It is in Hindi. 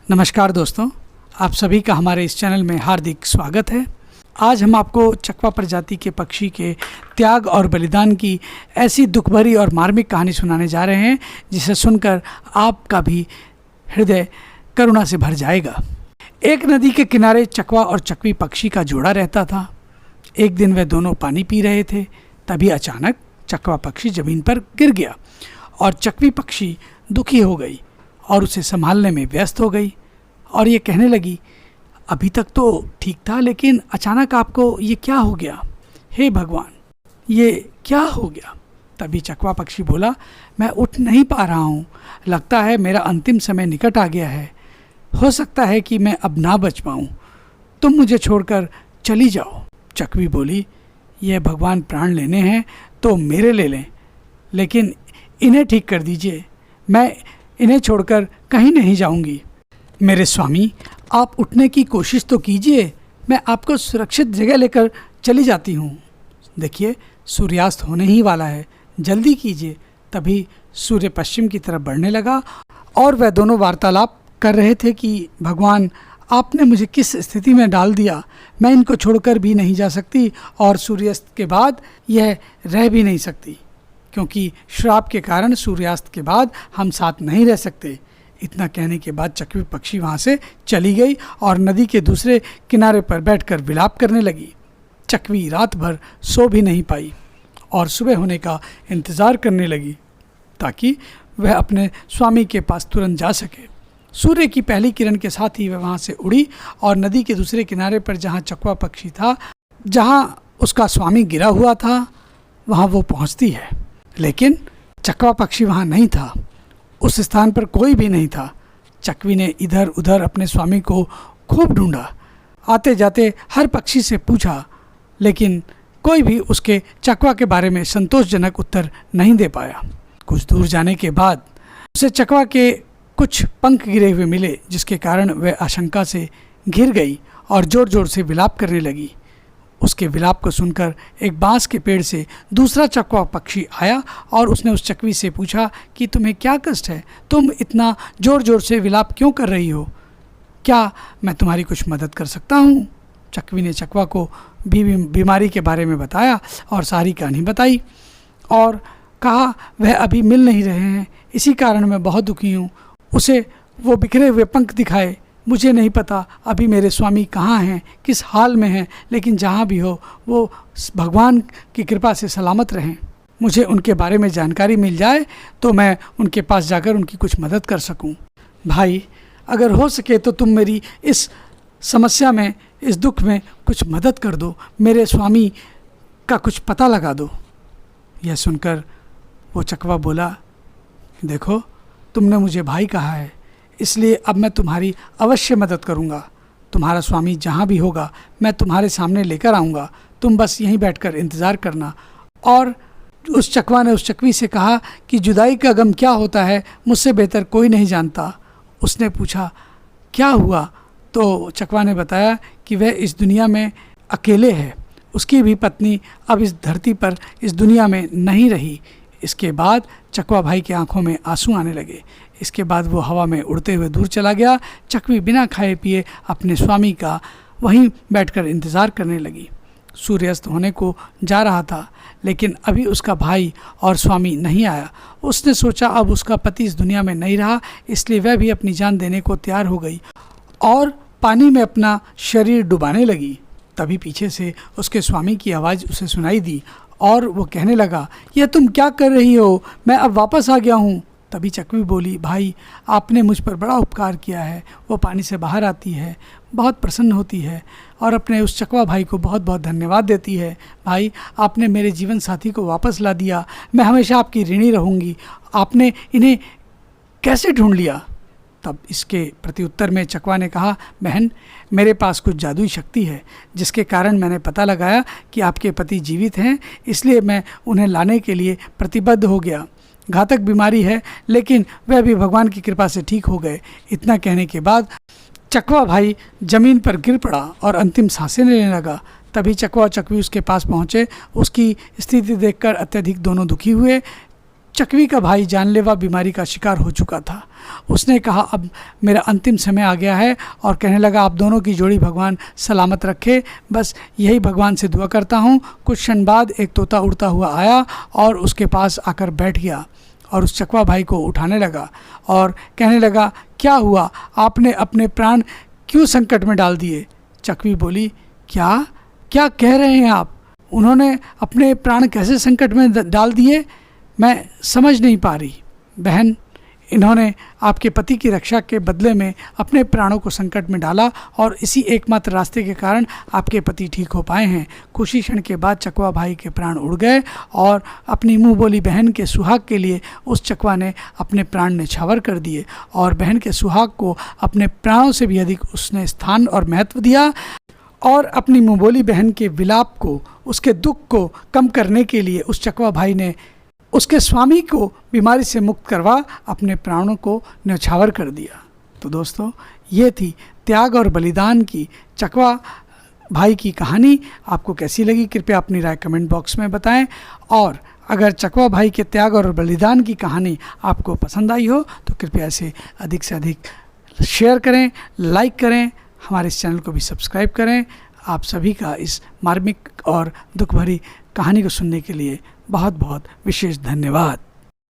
नमस्कार दोस्तों, आप सभी का हमारे इस चैनल में हार्दिक स्वागत है। आज हम आपको चकवा प्रजाति के पक्षी के त्याग और बलिदान की ऐसी दुख भरी और मार्मिक कहानी सुनाने जा रहे हैं जिसे सुनकर आपका भी हृदय करुणा से भर जाएगा। एक नदी के किनारे चकवा और चकवी पक्षी का जोड़ा रहता था। एक दिन वे दोनों पानी पी रहे थे, तभी अचानक चकवा पक्षी ज़मीन पर गिर गया और चकवी पक्षी दुखी हो गई और उसे संभालने में व्यस्त हो गई और ये कहने लगी, अभी तक तो ठीक था, लेकिन अचानक आपको ये क्या हो गया? हे भगवान, ये क्या हो गया? तभी चकवा पक्षी बोला, मैं उठ नहीं पा रहा हूँ, लगता है मेरा अंतिम समय निकट आ गया है। हो सकता है कि मैं अब ना बच पाऊँ, तुम मुझे छोड़कर चली जाओ। चकवी बोली, यह भगवान प्राण लेने हैं तो मेरे ले लें, लेकिन इन्हें ठीक कर दीजिए, मैं इन्हें छोड़कर कहीं नहीं जाऊंगी। मेरे स्वामी, आप उठने की कोशिश तो कीजिए, मैं आपको सुरक्षित जगह लेकर चली जाती हूँ। देखिए, सूर्यास्त होने ही वाला है, जल्दी कीजिए। तभी सूर्य पश्चिम की तरफ बढ़ने लगा और वह दोनों वार्तालाप कर रहे थे कि भगवान, आपने मुझे किस स्थिति में डाल दिया, मैं इनको छोड़कर भी नहीं जा सकती और सूर्यास्त के बाद यह रह भी नहीं सकती, क्योंकि श्राप के कारण सूर्यास्त के बाद हम साथ नहीं रह सकते। इतना कहने के बाद चकवी पक्षी वहाँ से चली गई और नदी के दूसरे किनारे पर बैठकर विलाप करने लगी। चकवी रात भर सो भी नहीं पाई और सुबह होने का इंतज़ार करने लगी ताकि वह अपने स्वामी के पास तुरंत जा सके। सूर्य की पहली किरण के साथ ही वह वहाँ से उड़ी और नदी के दूसरे किनारे पर जहाँ चकवा पक्षी था, जहाँ उसका स्वामी गिरा हुआ था, वहाँ वो पहुँचती है। लेकिन चकवा पक्षी वहाँ नहीं था, उस स्थान पर कोई भी नहीं था। चकवी ने इधर उधर अपने स्वामी को खूब ढूंढा, आते जाते हर पक्षी से पूछा, लेकिन कोई भी उसके चकवा के बारे में संतोषजनक उत्तर नहीं दे पाया। कुछ दूर जाने के बाद उसे चकवा के कुछ पंख गिरे हुए मिले, जिसके कारण वह आशंका से घिर गई और ज़ोर ज़ोर से विलाप करने लगी। उसके विलाप को सुनकर एक बांस के पेड़ से दूसरा चकवा पक्षी आया और उसने उस चकवी से पूछा कि तुम्हें क्या कष्ट है, तुम इतना ज़ोर ज़ोर से विलाप क्यों कर रही हो? क्या मैं तुम्हारी कुछ मदद कर सकता हूँ? चकवी ने चकवा को बीमारी के बारे में बताया और सारी कहानी बताई और कहा, वह अभी मिल नहीं रहे हैं, इसी कारण मैं बहुत दुखी हूँ। उसे वो बिखरे हुए पंख दिखाए। मुझे नहीं पता अभी मेरे स्वामी कहाँ हैं, किस हाल में हैं, लेकिन जहाँ भी हो वो भगवान की कृपा से सलामत रहें। मुझे उनके बारे में जानकारी मिल जाए तो मैं उनके पास जाकर उनकी कुछ मदद कर सकूं। भाई, अगर हो सके तो तुम मेरी इस समस्या में, इस दुख में कुछ मदद कर दो, मेरे स्वामी का कुछ पता लगा दो। यह सुनकर वो चकवा बोला, देखो, तुमने मुझे भाई कहा है, इसलिए अब मैं तुम्हारी अवश्य मदद करूँगा। तुम्हारा स्वामी जहाँ भी होगा मैं तुम्हारे सामने लेकर आऊँगा, तुम बस यहीं बैठकर इंतज़ार करना। और उस चकवा ने उस चकवी से कहा कि जुदाई का गम क्या होता है मुझसे बेहतर कोई नहीं जानता। उसने पूछा, क्या हुआ? तो चकवा ने बताया कि वह इस दुनिया में अकेले है, उसकी भी पत्नी अब इस धरती पर, इस दुनिया में नहीं रही। इसके बाद चकवा भाई की आंखों में आंसू आने लगे। इसके बाद वो हवा में उड़ते हुए दूर चला गया। चकवी बिना खाए पिए अपने स्वामी का वहीं बैठकर इंतज़ार करने लगी। सूर्यास्त होने को जा रहा था, लेकिन अभी उसका भाई और स्वामी नहीं आया। उसने सोचा अब उसका पति इस दुनिया में नहीं रहा, इसलिए वह भी अपनी जान देने को तैयार हो गई और पानी में अपना शरीर डुबाने लगी। तभी पीछे से उसके स्वामी की आवाज़ उसे सुनाई दी और वो कहने लगा, यह तुम क्या कर रही हो? मैं अब वापस आ गया हूँ। तभी चकवी बोली, भाई, आपने मुझ पर बड़ा उपकार किया है। वो पानी से बाहर आती है, बहुत प्रसन्न होती है और अपने उस चकवा भाई को बहुत बहुत धन्यवाद देती है। भाई, आपने मेरे जीवन साथी को वापस ला दिया, मैं हमेशा आपकी ऋणी रहूँगी। आपने इन्हें कैसे ढूंढ लिया? तब इसके प्रत्युत्तर में चकवा ने कहा, बहन, मेरे पास कुछ जादुई शक्ति है जिसके कारण मैंने पता लगाया कि आपके पति जीवित हैं, इसलिए मैं उन्हें लाने के लिए प्रतिबद्ध हो गया। घातक बीमारी है, लेकिन वह भी भगवान की कृपा से ठीक हो गए। इतना कहने के बाद चकवा भाई ज़मीन पर गिर पड़ा और अंतिम सांसें लेने लगा। तभी चकवा और चकवी उसके पास पहुँचे। उसकी स्थिति देखकर अत्यधिक दोनों दुखी हुए। चकवी का भाई जानलेवा बीमारी का शिकार हो चुका था। उसने कहा अब मेरा अंतिम समय आ गया है और कहने लगा आप दोनों की जोड़ी भगवान सलामत रखे, बस यही भगवान से दुआ करता हूँ। कुछ क्षण बाद एक तोता उड़ता हुआ आया और उसके पास आकर बैठ गया और उस चकवा भाई को उठाने लगा और कहने लगा क्या हुआ, आपने अपने प्राण क्यों संकट में डाल दिए? चकवी बोली क्या क्या कह रहे हैं आप? उन्होंने अपने प्राण कैसे संकट में डाल दिए? मैं समझ नहीं पा रही। बहन, इन्होंने आपके पति की रक्षा के बदले में अपने प्राणों को संकट में डाला और इसी एकमात्र रास्ते के कारण आपके पति ठीक हो पाए हैं। कुछ ही क्षण के बाद चकवा भाई के प्राण उड़ गए और अपनी मुंह बोली बहन के सुहाग के लिए उस चकवा ने अपने प्राण न्यौछावर कर दिए और बहन के सुहाग को अपने प्राणों से भी अधिक उसने स्थान और महत्व दिया और अपनी मुंह बोली बहन के विलाप को, उसके दुख को कम करने के लिए उस चकवा भाई ने उसके स्वामी को बीमारी से मुक्त करवा अपने प्राणों को न्यौछावर कर दिया। तो दोस्तों, ये थी त्याग और बलिदान की चकवा भाई की कहानी। आपको कैसी लगी कृपया अपनी राय कमेंट बॉक्स में बताएं और अगर चकवा भाई के त्याग और बलिदान की कहानी आपको पसंद आई हो तो कृपया इसे अधिक से अधिक शेयर करें, लाइक करें, हमारे इस चैनल को भी सब्सक्राइब करें। आप सभी का इस मार्मिक और दुख भरी कहानी को सुनने के लिए बहुत बहुत विशेष धन्यवाद।